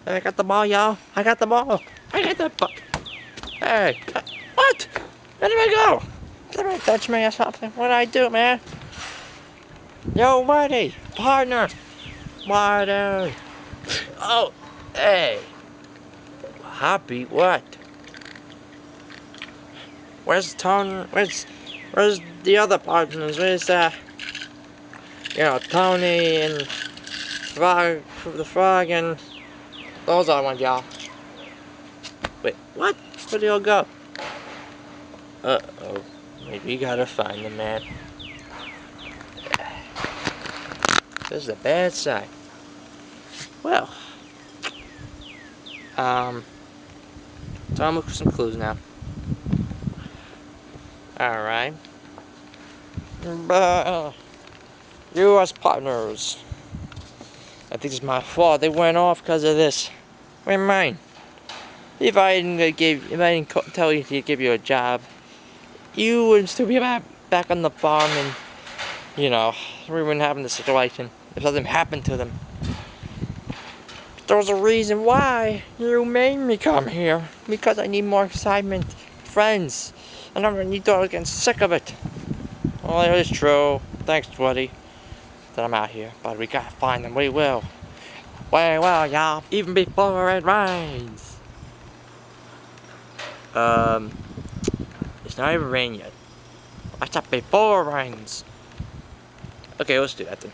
I got the ball, y'all. I got the ball. I got the ball. Hey, what? Where did I go? Did somebody touch me or something? What did I do, man? Yo, buddy, partner. Marty. Oh, hey. Hoppy, what? Where's Tony? Where's the other partners? Where's Tony and Frog, the Frog, and those other ones, y'all. Wait, what? Where'd they all go? Uh-oh. Maybe you gotta find them, man. This is a bad sign. Well, so I'm looking for some clues now. Alright. You as partners. I think it's my fault. They went off because of this. What do you mean? If I didn't tell you to give you a job, you would still be back on the farm, and we wouldn't have the situation if something happened to them. There was a reason why you made me come here, because I need more excitement, friends, and you thought I was getting sick of it. Well, it is true. Thanks, buddy, that I'm out here, but we gotta find them. We will. We will, y'all, even before it rains. It's not even rain yet. I thought before it rains. Okay, let's do that then.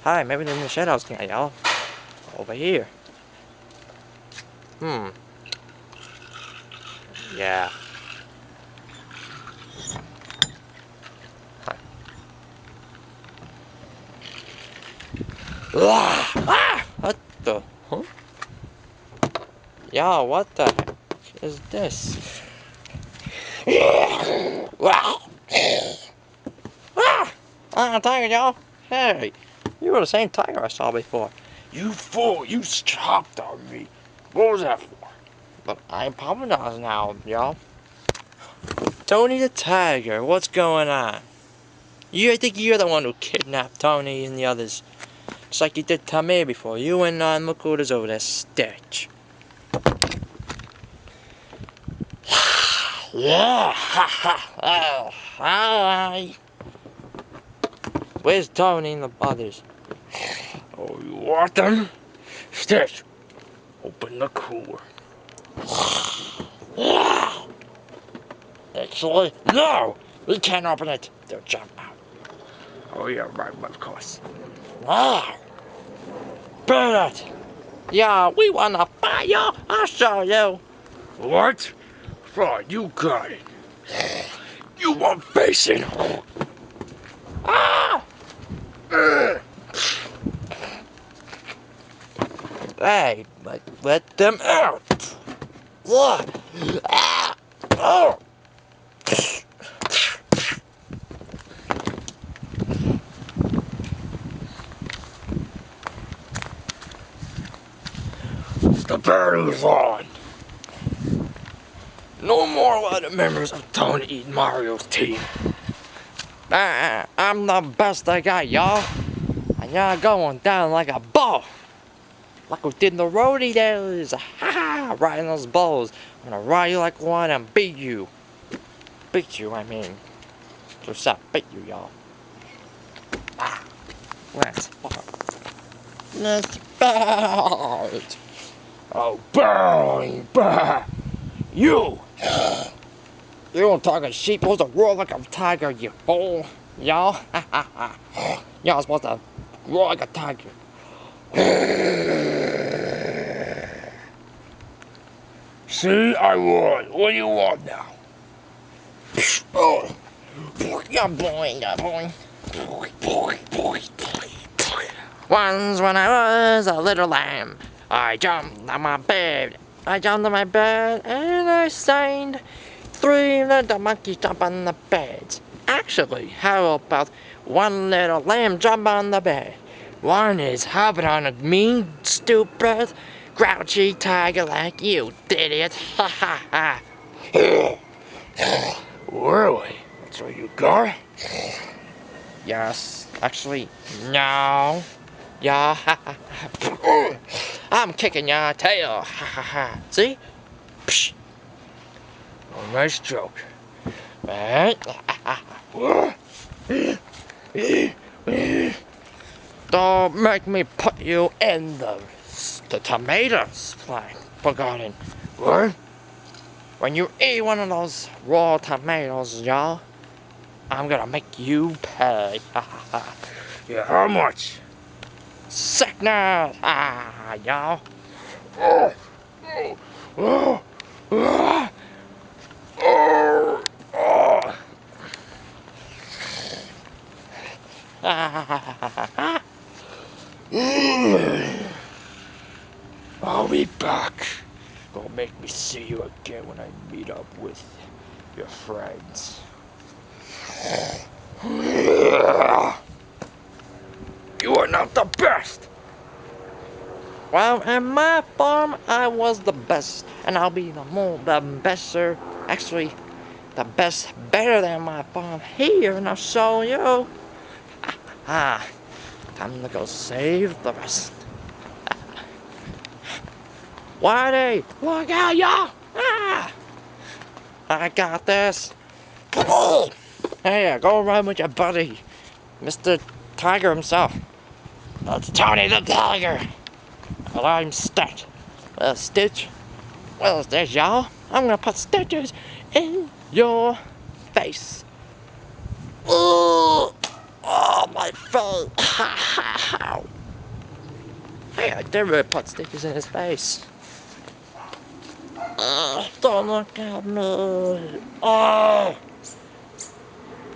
Hi, maybe they're in the shadows tonight, y'all. Over here. Yeah. Hi. Ah! What the? Huh? Yeah, what the heck is this? I'm a tiger, y'all. Hey, you were the same tiger I saw before. You fool! You chopped on me. What was that for? But I apologize now, y'all. Tony the Tiger, what's going on? I think you're the one who kidnapped Tony and the others. Just like you did to me before. You and look who it is over there, Stitch. Yeah, ha ha. Oh, hi. Where's Tony and the others? Oh, you want them? Stitch, open the cooler. Yeah. Actually, no! We can't open it. They'll jump out. Oh, yeah, right, of course. Ah! Burn it! Yeah, we wanna fight you! I'll show you! What? Fine, you got it. You won't face it! Ah! Hey, let them out! Ah! Oh! The battle's on! No more other members of Tony and Mario's team. I'm the best I got, y'all. And y'all going down like a ball. Like we did in the roadie days. Ha ha! Riding those balls. I'm gonna ride you like one and beat you. Beat you, I mean. Just beat you, y'all. Ah! Let's fight. Let's fight. Oh, burn! Burn! You! You don't talk a sheep, you're supposed to roar like a tiger, you fool! Y'all? Y'all supposed to roar like a tiger. See, I won. What do you want now? Oh. Yeah, boy, yeah, boy. Once when I was a little lamb, I jumped on my bed. And I sang 3 little monkeys jump on the bed. Actually, how about 1 little lamb jump on the bed? One is hopping on a mean, stupid, grouchy tiger like you, idiot. Ha ha ha. Really? That's what you got? Yes. Actually, no. Yeah, I'm kicking your tail. See? Psh. Oh, nice joke. Right? Don't make me put you in the tomatoes plant. Forgotten. What? When you eat one of those raw tomatoes, y'all, I'm gonna make you pay. Yeah, how much? Sickness! Y'all. Oh, oh, oh, oh, oh. I'll be back. Gonna make me see you again when I meet up with your friends. You are not the best. Well, at my farm, I was the best, and I'll be the best, sir. Actually, the best, better than my farm here, and I'll show you. Time to go save the rest. Whitey, look out, y'all! I got this. Hey, go run with your buddy, Mr. Tiger himself. That's Tony the Tiger. And I'm Stitch. Well, Stitch. Well, Stitch, y'all. I'm gonna put stitches in your face. Oh, my face. Hey, I did really put stitches in his face. Don't look at me. Oh.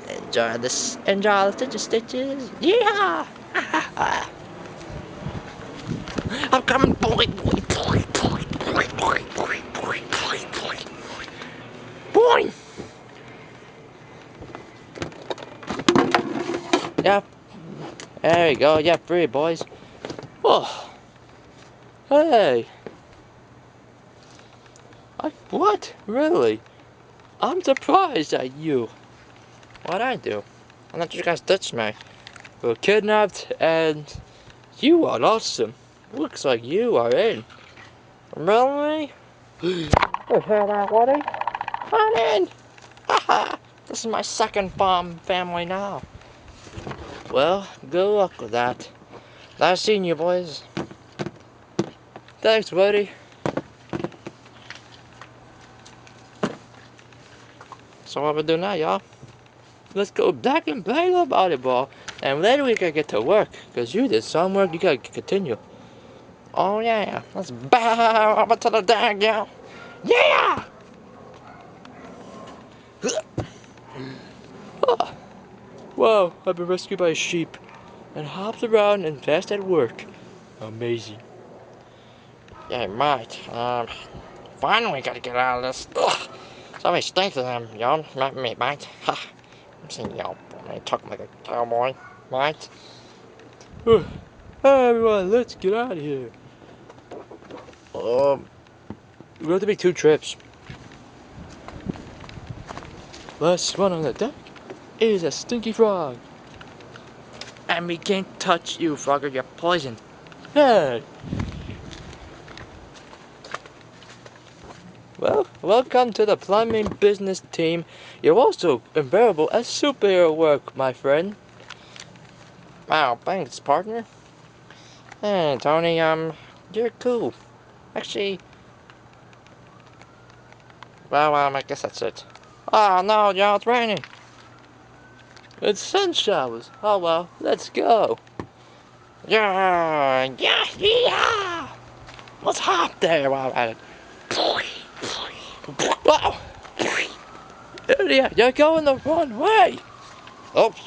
Enjoy this. Enjoy the stitches. Yeah. I'm coming, boy, boy, boy, boy, boy, boy, boy, boy, boy, boy, boy. Yep. There you go. Yep, free, boys. Oh. Hey. What? Really? I'm surprised at you. What'd I do? I thought you guys ditched me. We were kidnapped, and you are awesome. Looks like you are in. Really? You hear that, Woody? I'm in! Haha! This is my second farm family now. Well, good luck with that. Nice seeing you, boys. Thanks, Woody. So what we do now, y'all? Let's go back and play the volleyball, and later we gotta get to work, cause you did some work, you gotta continue. Oh yeah, let's bow up to the deck, y'all. Yeah! Wow, I've been rescued by a sheep, and hops around and fast at work. Amazing. Yeah, right. Finally gotta get out of this. Ugh. Somebody stinks of them, y'all. Not me, mate. Ha. I'm saying y'all. I talk like a cowboy, right? Hey, everyone, let's get out of here. We have to make 2 trips. Last one on the deck is a stinky frog. And we can't touch you, frogger. You're poisoned. Hey. Well, welcome to the plumbing business team. You're also available at superhero work, my friend. Wow, thanks, partner. Hey, Tony, you're cool. Actually, well, I guess that's it. Oh, no, y'all, it's raining. It's sun showers. Oh, well, let's go. Yeah, yeah, yeah. Let's hop there while at it. Wow. Yeah, you're going the wrong way. Oops.